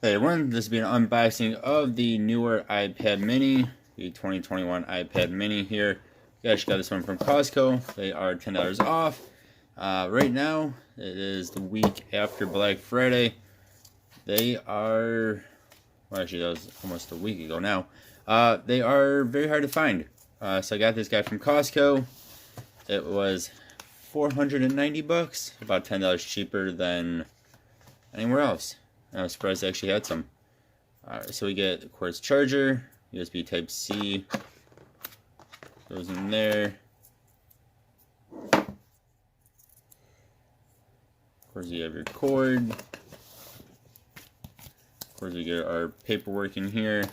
Hey everyone, this will be an unboxing of the newer iPad mini, the 2021 iPad mini here. You guys got this one from Costco. They are $10 off. Right now, it is the week after Black Friday. They are, well actually that was almost a week ago now. They are very hard to find. So I got this guy from Costco. It was 490 bucks, about $10 cheaper than anywhere else. I was surprised they actually had some. Alright, so we get, of course, charger, USB Type-C, goes in there. Of course, you have your cord. Of course, we get our paperwork in here.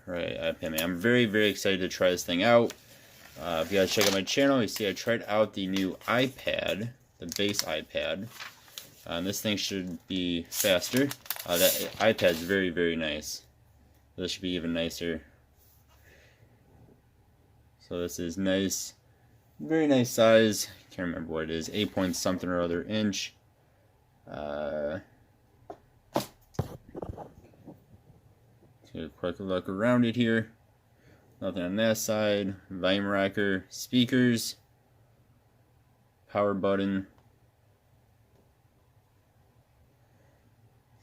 Alright, iPad mini. I'm very, very excited to try this thing out. If you guys check out my channel, you see I tried out the new iPad, the base iPad. This thing should be faster. That iPad's very, very nice. This should be even nicer. So this is nice, very nice size. Can't remember what it is. 8 point something or other inch. Take a quick look around it here. Nothing on that side. Volume rocker, speakers, power button.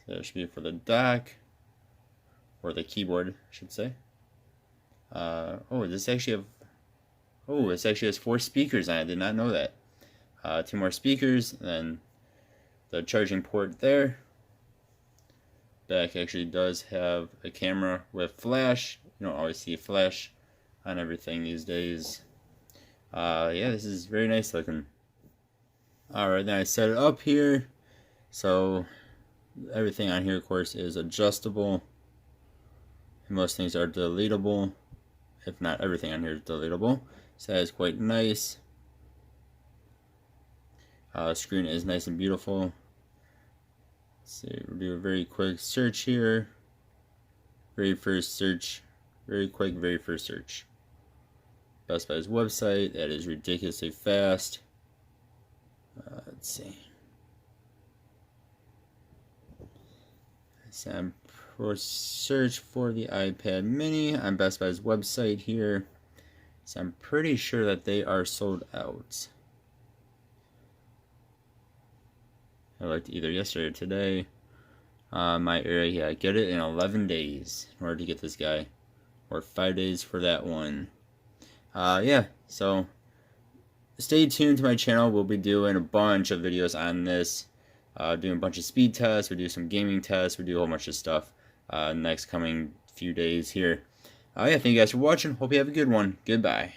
So that should be for the dock, or the keyboard, I should say. This actually has 4 speakers on it. I did not know that. 2 more speakers, and then the charging port there. Back actually does have a camera with flash. You don't always see flash on everything these days. Yeah, this is very nice looking. Alright, then I set it up here. So everything on here, of course, is adjustable. Most things are deletable. If not, everything on here is deletable. So that is quite nice. Screen is nice and beautiful. Let's see, we'll do a very quick search here. Very first search. Very quick, very first search. Best Buy's website. That is ridiculously fast. Let's see. So search for the iPad mini on Best Buy's website here. So I'm pretty sure that they are sold out. I looked either yesterday or today. My area, yeah, get it in 11 days in order to get this guy, or 5 days for that one. Yeah, so stay tuned to my channel. We'll be doing a bunch of videos on this. Doing a bunch of speed tests, we do some gaming tests, we do a whole bunch of stuff next coming few days here. Yeah, thank you guys for watching. Hope you have a good one. Goodbye.